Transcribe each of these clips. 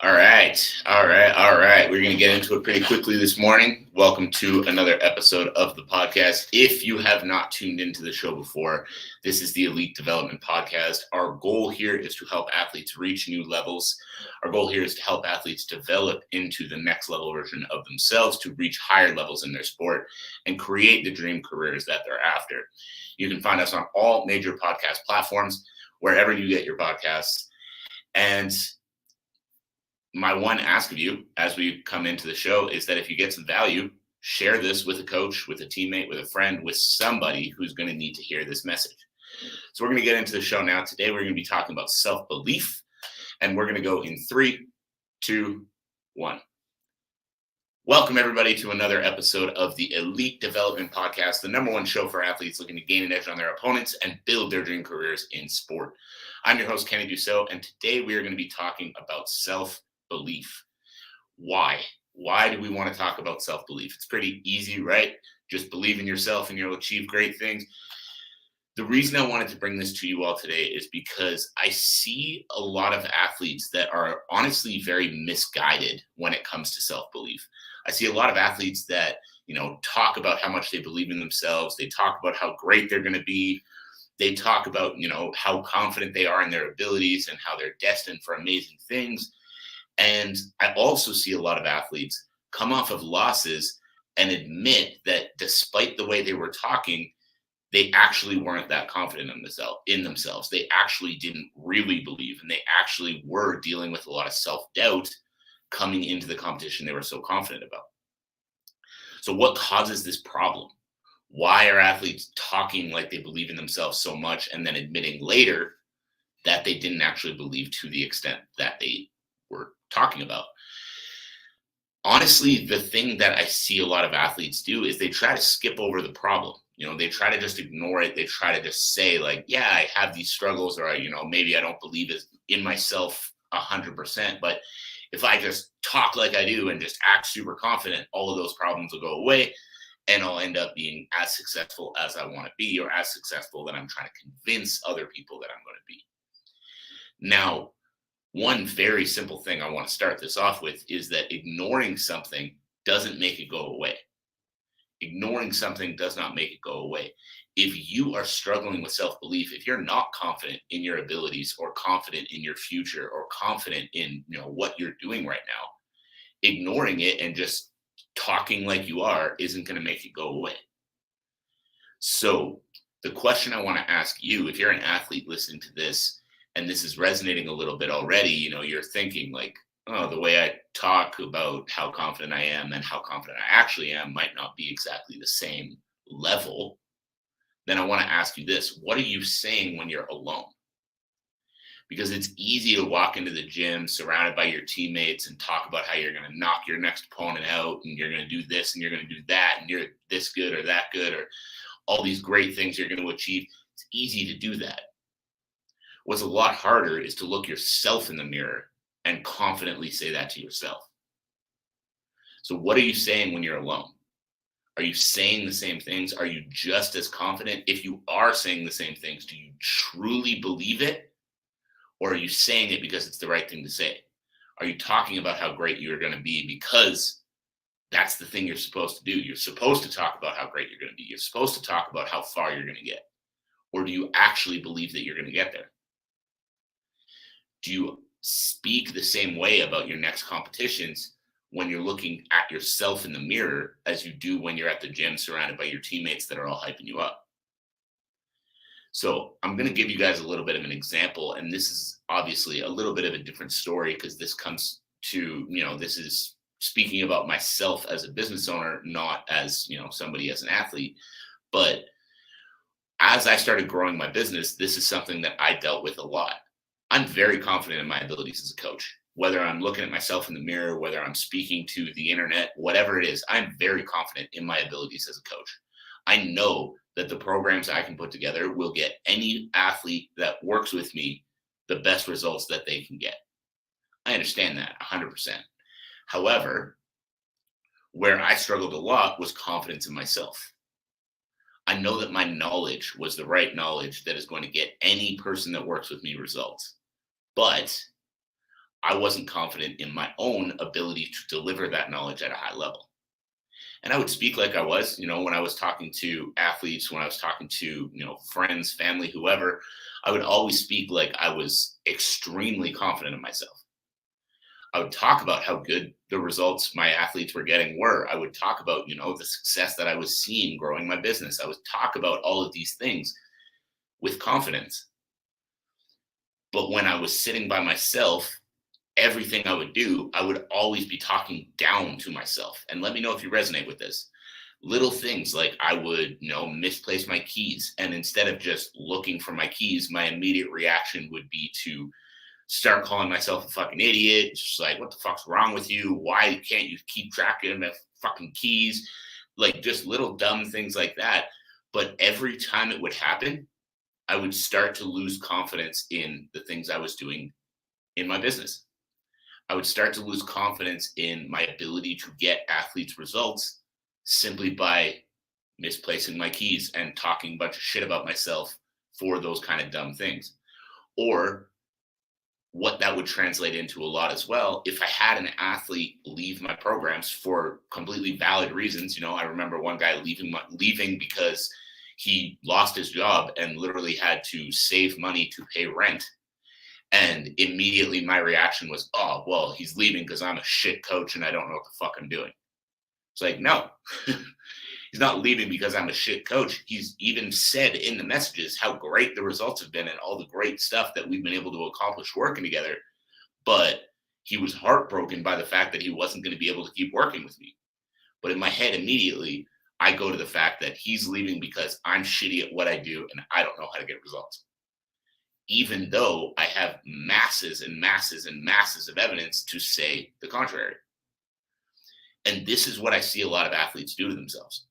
All right. We're going to get into it pretty quickly this morning. Welcome to another episode of the podcast. If you have not tuned into the show before, this is the Elite Development Podcast. Our goal here is to help athletes reach new levels. Our goal here is to help athletes develop into the next level version of themselves, to reach higher levels in their sport and create the dream careers that they're after. You can find us on all major podcast platforms, wherever you get your podcasts. And my one ask of you as we come into the show is that if you get some value, share this with a coach, with a teammate, with a friend, with somebody who's going to need to hear this message. So we're going to get into the show now. Today, we're going to be talking about self-belief, and we're going to go in 3, 2, 1. Welcome, everybody, to another episode of the Elite Development Podcast, the number one show for athletes looking to gain an edge on their opponents and build their dream careers in sport. I'm your host, Kenny Dusseault, and today we are going to be talking about self-belief. Why? Why do we want to talk about self-belief? It's pretty easy, right? Just believe in yourself and you'll achieve great things. The reason I wanted to bring this to you all today is because I see a lot of athletes that are honestly very misguided when it comes to self-belief. I see a lot of athletes that, talk about how much they believe in themselves. They talk about how great they're going to be. They talk about, how confident they are in their abilities and how they're destined for amazing things. And I also see a lot of athletes come off of losses and admit that despite the way they were talking, they actually weren't that confident in themselves. They actually didn't really believe, and they actually were dealing with a lot of self-doubt coming into the competition they were so confident about. So what causes this problem? Why are athletes talking like they believe in themselves so much and then admitting later that they didn't actually believe to the extent that they were talking about? Honestly, the thing that I see a lot of athletes do is they try to skip over the problem. They try to just ignore it. They try to just say like, yeah, I have these struggles, or, maybe I don't believe in myself 100%, but if I just talk like I do and just act super confident, all of those problems will go away and I'll end up being as successful as I want to be, or as successful that I'm trying to convince other people that I'm going to be. Now, one very simple thing I want to start this off with is that ignoring something doesn't make it go away. Ignoring something does not make it go away. If you are struggling with self-belief, if you're not confident in your abilities or confident in your future or confident in what you're doing right now, ignoring it and just talking like you are isn't going to make it go away. So the question I want to ask you, if you're an athlete listening to this, and this is resonating a little bit already, you're thinking like, oh, the way I talk about how confident I am and how confident I actually am might not be exactly the same level. Then I want to ask you this: what are you saying when you're alone? Because it's easy to walk into the gym surrounded by your teammates and talk about how you're going to knock your next opponent out and you're going to do this and you're going to do that and you're this good or that good or all these great things you're going to achieve. It's easy to do that. What's a lot harder is to look yourself in the mirror and confidently say that to yourself. So what are you saying when you're alone? Are you saying the same things? Are you just as confident? If you are saying the same things, do you truly believe it? Or are you saying it because it's the right thing to say? Are you talking about how great you're going to be because that's the thing you're supposed to do? You're supposed to talk about how great you're going to be. You're supposed to talk about how far you're going to get. Or do you actually believe that you're going to get there? Do you speak the same way about your next competitions when you're looking at yourself in the mirror as you do when you're at the gym surrounded by your teammates that are all hyping you up? So I'm going to give you guys a little bit of an example, and this is obviously a little bit of a different story because this comes to, this is speaking about myself as a business owner, not as, somebody as an athlete. But as I started growing my business, this is something that I dealt with a lot. I'm very confident in my abilities as a coach. Whether I'm looking at myself in the mirror, whether I'm speaking to the internet, whatever it is, I'm very confident in my abilities as a coach. I know that the programs I can put together will get any athlete that works with me the best results that they can get. I understand that 100%. However, where I struggled a lot was confidence in myself. I know that my knowledge was the right knowledge that is going to get any person that works with me results. But I wasn't confident in my own ability to deliver that knowledge at a high level. And I would speak like I was, when I was talking to athletes, when I was talking to, friends, family, whoever, I would always speak like I was extremely confident in myself. I would talk about how good the results my athletes were getting were. I would talk about, the success that I was seeing growing my business. I would talk about all of these things with confidence. But when I was sitting by myself, everything I would do, I would always be talking down to myself. And let me know if you resonate with this. Little things like I would, misplace my keys. And instead of just looking for my keys, my immediate reaction would be to start calling myself a fucking idiot. Just like, what the fuck's wrong with you? Why can't you keep track of my fucking keys? Like just little dumb things like that. But every time it would happen, I would start to lose confidence in the things I was doing in my business. I would start to lose confidence in my ability to get athletes results simply by misplacing my keys and talking a bunch of shit about myself for those kind of dumb things. Or what that would translate into a lot as well, if I had an athlete leave my programs for completely valid reasons. I remember one guy leaving because he lost his job and literally had to save money to pay rent. And immediately my reaction was, oh, well, he's leaving because I'm a shit coach and I don't know what the fuck I'm doing. It's like, no, he's not leaving because I'm a shit coach. He's even said in the messages how great the results have been and all the great stuff that we've been able to accomplish working together. But he was heartbroken by the fact that he wasn't going to be able to keep working with me. But in my head, immediately, I go to the fact that he's leaving because I'm shitty at what I do and I don't know how to get results. Even though I have masses and masses and masses of evidence to say the contrary. And this is what I see a lot of athletes do to themselves.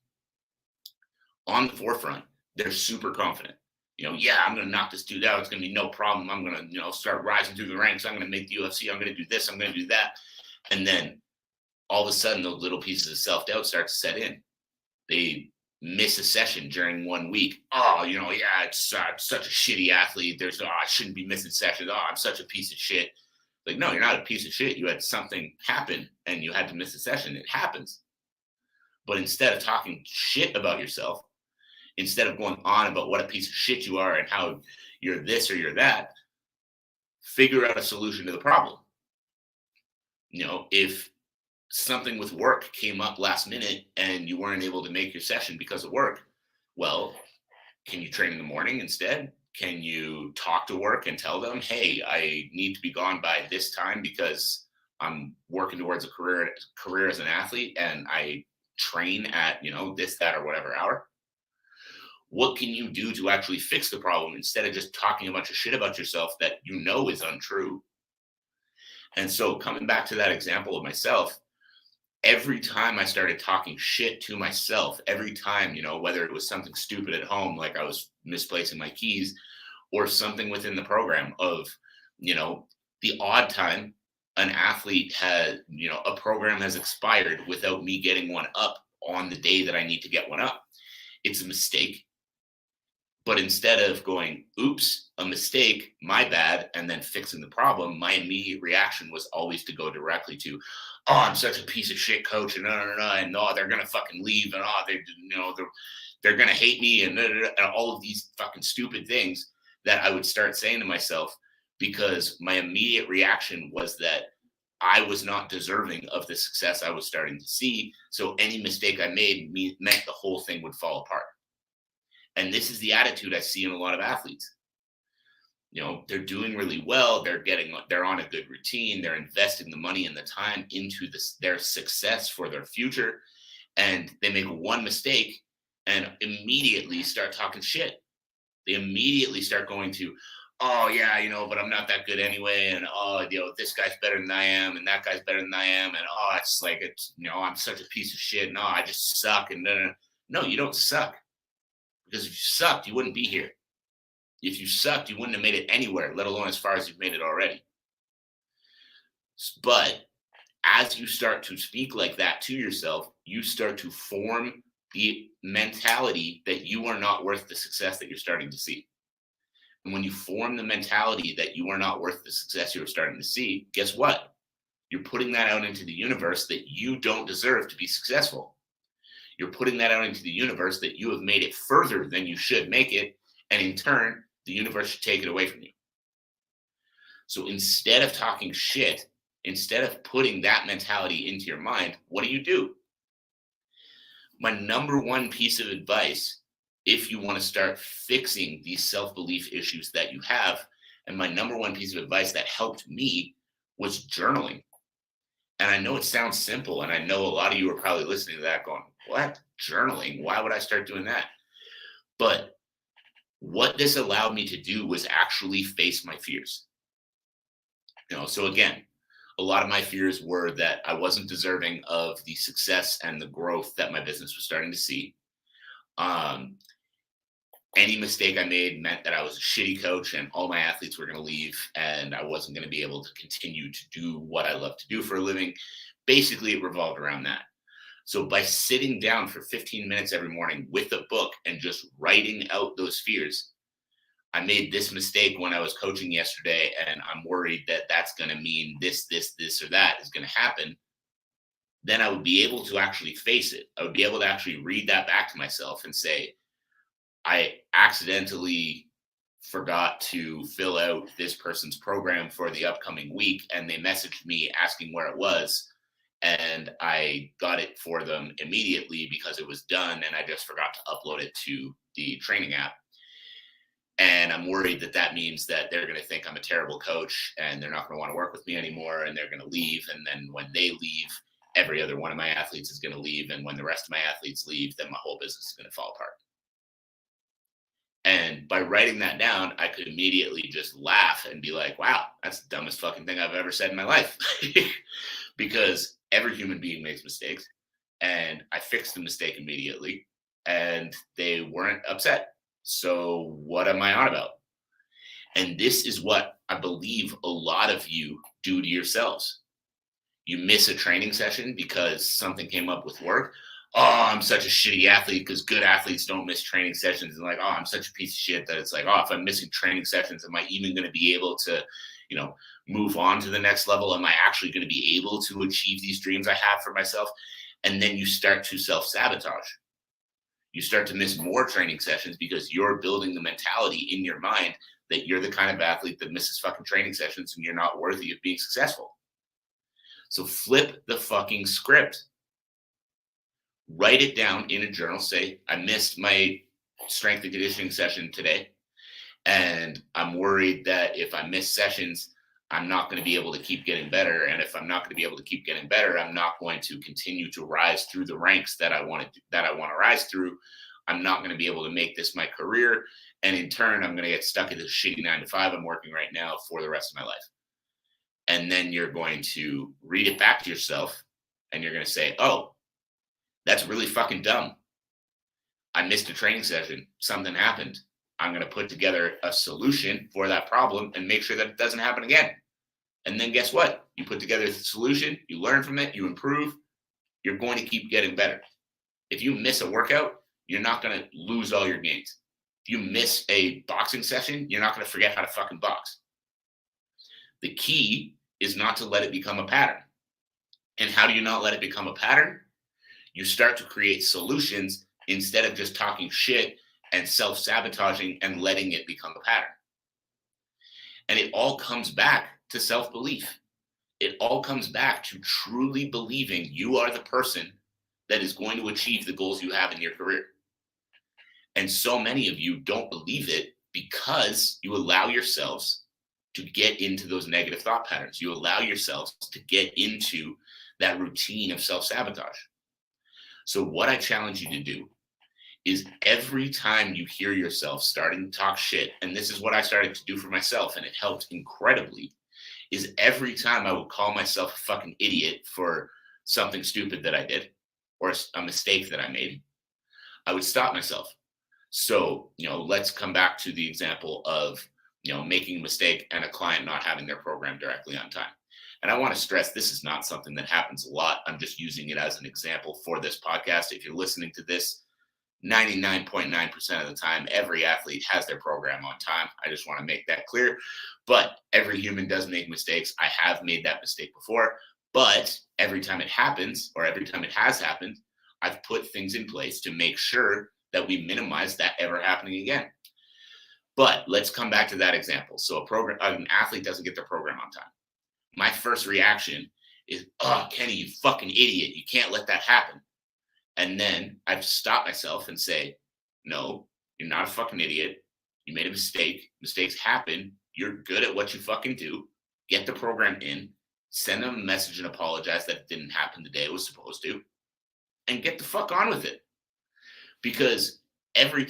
On the forefront, they're super confident. Yeah, I'm going to knock this dude out. It's going to be no problem. I'm going to, start rising through the ranks. I'm going to make the UFC. I'm going to do this. I'm going to do that. And then all of a sudden, those little pieces of self-doubt start to set in. They miss a session during 1 week. Oh, yeah, it's such a shitty athlete. I shouldn't be missing sessions. Oh, I'm such a piece of shit. Like, no, you're not a piece of shit. You had something happen and you had to miss a session. It happens. But instead of talking shit about yourself, instead of going on about what a piece of shit you are and how you're this or you're that, figure out a solution to the problem. If something with work came up last minute and you weren't able to make your session because of work, well, can you train in the morning instead? Can you talk to work and tell them, hey, I need to be gone by this time because I'm working towards a career as an athlete and I train at, this, that, or whatever hour? What can you do to actually fix the problem instead of just talking a bunch of shit about yourself that is untrue? And so coming back to that example of myself, every time I started talking shit to myself, every time, whether it was something stupid at home, like I was misplacing my keys, or something within the program of, the odd time an athlete had, a program has expired without me getting one up on the day that I need to get one up. It's a mistake. But instead of going, oops, a mistake, my bad, and then fixing the problem, my immediate reaction was always to go directly to, oh, I'm such a piece of shit coach, and and they're gonna fucking leave, and they're gonna hate me, and all of these fucking stupid things that I would start saying to myself because my immediate reaction was that I was not deserving of the success I was starting to see. So any mistake I made meant the whole thing would fall apart. And this is the attitude I see in a lot of athletes. They're doing really well. They're on a good routine. They're investing the money and the time into their success for their future. And they make one mistake and immediately start talking shit. They immediately start going to, oh yeah, but I'm not that good anyway. And this guy's better than I am. And that guy's better than I am. And I'm such a piece of shit. No, I just suck. And no, you don't suck. Because if you sucked, you wouldn't be here. If you sucked, you wouldn't have made it anywhere, let alone as far as you've made it already. But as you start to speak like that to yourself, you start to form the mentality that you are not worth the success that you're starting to see. And when you form the mentality that you are not worth the success you're starting to see, guess what? You're putting that out into the universe that you don't deserve to be successful. You're putting that out into the universe that you have made it further than you should make it. And in turn, the universe should take it away from you. So instead of talking shit, instead of putting that mentality into your mind, what do? My number one piece of advice, if you want to start fixing these self-belief issues that you have, and my number one piece of advice that helped me was journaling. And I know it sounds simple, and I know a lot of you are probably listening to that going, what? Journaling? Why would I start doing that? But what this allowed me to do was actually face my fears. So again, a lot of my fears were that I wasn't deserving of the success and the growth that my business was starting to see. Any mistake I made meant that I was a shitty coach and all my athletes were going to leave and I wasn't going to be able to continue to do what I love to do for a living. Basically, it revolved around that. So by sitting down for 15 minutes every morning with a book and just writing out those fears, I made this mistake when I was coaching yesterday, and I'm worried that that's going to mean this, or that is going to happen. Then I would be able to actually face it. I would be able to actually read that back to myself and say, I accidentally forgot to fill out this person's program for the upcoming week, and they messaged me asking where it was, and I got it for them immediately because it was done, and I just forgot to upload it to the training app. And I'm worried that that means that they're going to think I'm a terrible coach and they're not going to want to work with me anymore and they're going to leave. And then when they leave, every other one of my athletes is going to leave. And when the rest of my athletes leave, then my whole business is going to fall apart. And by writing that down, I could immediately just laugh and be like, wow, that's the dumbest fucking thing I've ever said in my life. Because every human being makes mistakes. And I fixed the mistake immediately and they weren't upset. So what am I on about? And this is what I believe a lot of you do to yourselves. You miss a training session because something came up with work. Oh, I'm such a shitty athlete because good athletes don't miss training sessions. And like, oh, I'm such a piece of shit that it's like, oh, if I'm missing training sessions, am I even going to be able to, move on to the next level? Am I actually going to be able to achieve these dreams I have for myself? And then you start to self-sabotage. You start to miss more training sessions because you're building the mentality in your mind that you're the kind of athlete that misses fucking training sessions and you're not worthy of being successful. So flip the fucking script. Write it down in a journal. Say, I missed my strength and conditioning session today. And I'm worried that if I miss sessions, I'm not going to be able to keep getting better. And if I'm not going to be able to keep getting better, I'm not going to continue to rise through the ranks that I want to rise through. I'm not going to be able to make this my career. And in turn, I'm going to get stuck in this shitty 9-to-5 I'm working right now for the rest of my life. And then you're going to read it back to yourself and you're going to say, oh, that's really fucking dumb. I missed a training session. Something happened. I'm going to put together a solution for that problem and make sure that it doesn't happen again. And then guess what? You put together the solution, you learn from it, you improve, you're going to keep getting better. If you miss a workout, you're not going to lose all your gains. If you miss a boxing session, you're not going to forget how to fucking box. The key is not to let it become a pattern. And how do you not let it become a pattern? You start to create solutions instead of just talking shit and self-sabotaging and letting it become a pattern. And it all comes back to self-belief. It all comes back to truly believing you are the person that is going to achieve the goals you have in your career. And so many of you don't believe it because you allow yourselves to get into those negative thought patterns. You allow yourselves to get into that routine of self-sabotage. So what I challenge you to do is every time you hear yourself starting to talk shit, and this is what I started to do for myself, and it helped incredibly, is every time I would call myself a fucking idiot for something stupid that I did or a mistake that I made, I would stop myself. So, let's come back to the example of, making a mistake and a client not having their program directly on time. And I want to stress, this is not something that happens a lot. I'm just using it as an example for this podcast. If you're listening to this, 99.9% of the time, every athlete has their program on time. I just want to make that clear. But every human does make mistakes. I have made that mistake before. But every time it happens, or every time it has happened, I've put things in place to make sure that we minimize that ever happening again. But let's come back to that example. So an athlete doesn't get their program on time. My first reaction is, oh, Kenny, you fucking idiot. You can't let that happen. And then I have to stop myself and say, no, you're not a fucking idiot. You made a mistake. Mistakes happen. You're good at what you fucking do. Get the program in. Send them a message and apologize that it didn't happen the day it was supposed to. And get the fuck on with it. Because every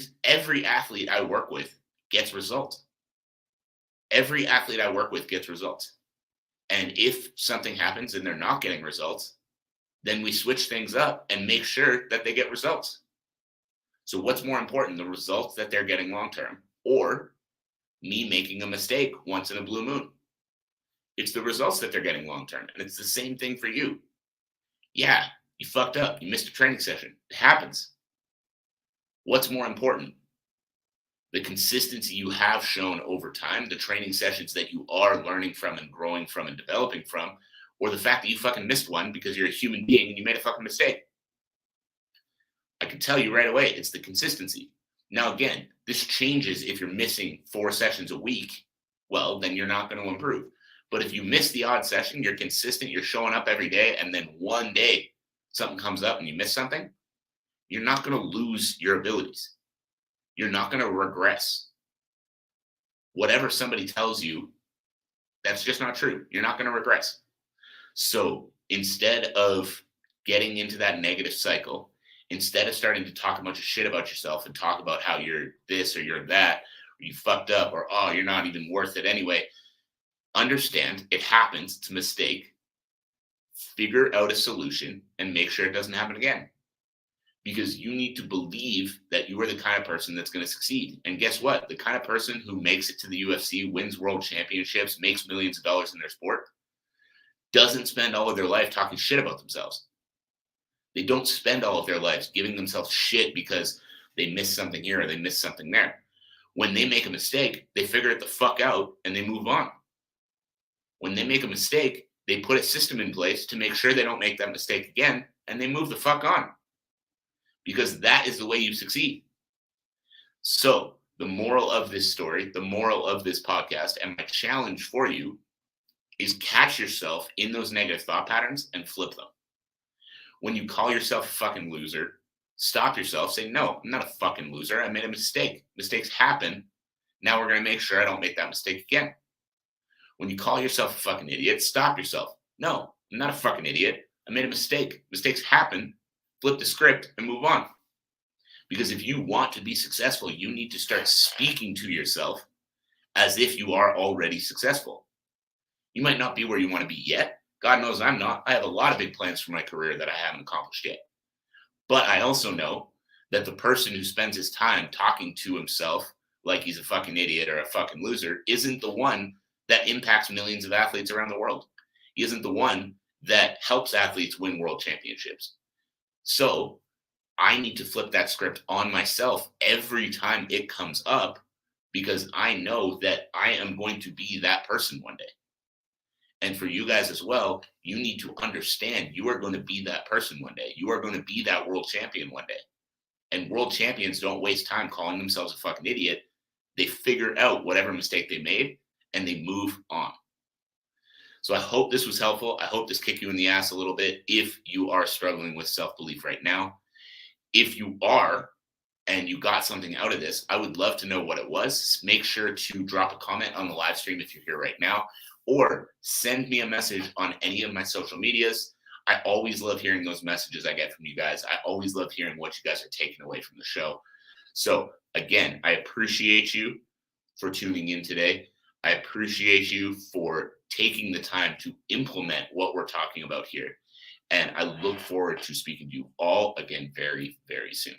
athlete I work with gets results. Every athlete I work with gets results. And if something happens and they're not getting results, then we switch things up and make sure that they get results. So what's more important, the results that they're getting long-term or me making a mistake once in a blue moon? It's the results that they're getting long-term. And it's the same thing for you. Yeah, you fucked up. You missed a training session. It happens. What's more important? The consistency you have shown over time, the training sessions that you are learning from and growing from and developing from, or the fact that you fucking missed one because you're a human being and you made a fucking mistake. I can tell you right away, it's the consistency. Now, again, this changes if you're missing 4 sessions a week. Well, then you're not going to improve. But if you miss the odd session, you're consistent, you're showing up every day, and then one day something comes up and you miss something, you're not going to lose your abilities. You're not going to regress. Whatever somebody tells you, that's just not true. You're not going to regress. So instead of getting into that negative cycle, instead of starting to talk a bunch of shit about yourself and talk about how you're this or you're that, or you fucked up, or, oh, you're not even worth it anyway, understand it happens. It's a mistake. Figure out a solution and make sure it doesn't happen again. Because you need to believe that you are the kind of person that's going to succeed. And guess what? The kind of person who makes it to the UFC, wins world championships, makes millions of dollars in their sport, doesn't spend all of their life talking shit about themselves. They don't spend all of their lives giving themselves shit because they missed something here or they missed something there. When they make a mistake, they figure it the fuck out and they move on. When they make a mistake, they put a system in place to make sure they don't make that mistake again, and they move the fuck on. Because that is the way you succeed. So the moral of this story, the moral of this podcast, and my challenge for you is catch yourself in those negative thought patterns and flip them. When you call yourself a fucking loser, stop yourself, say, no, I'm not a fucking loser. I made a mistake. Mistakes happen. Now we're going to make sure I don't make that mistake again. When you call yourself a fucking idiot, stop yourself. No, I'm not a fucking idiot. I made a mistake. Mistakes happen. Flip the script and move on. Because if you want to be successful, you need to start speaking to yourself as if you are already successful. You might not be where you want to be yet. God knows I'm not. I have a lot of big plans for my career that I haven't accomplished yet. But I also know that the person who spends his time talking to himself like he's a fucking idiot or a fucking loser isn't the one that impacts millions of athletes around the world. He isn't the one that helps athletes win world championships. So I need to flip that script on myself every time it comes up, because I know that I am going to be that person one day. And for you guys as well, you need to understand you are going to be that person one day. You are going to be that world champion one day. And world champions don't waste time calling themselves a fucking idiot. They figure out whatever mistake they made and they move on. So I hope this was helpful. I hope this kicked you in the ass a little bit if you are struggling with self-belief right now. If you are, and you got something out of this, I would love to know what it was. Make sure to drop a comment on the live stream if you're here right now, or send me a message on any of my social medias. I always love hearing those messages I get from you guys. I always love hearing what you guys are taking away from the show. So again, I appreciate you for tuning in today. I appreciate you for taking the time to implement what we're talking about here. And I look forward to speaking to you all again very, very soon.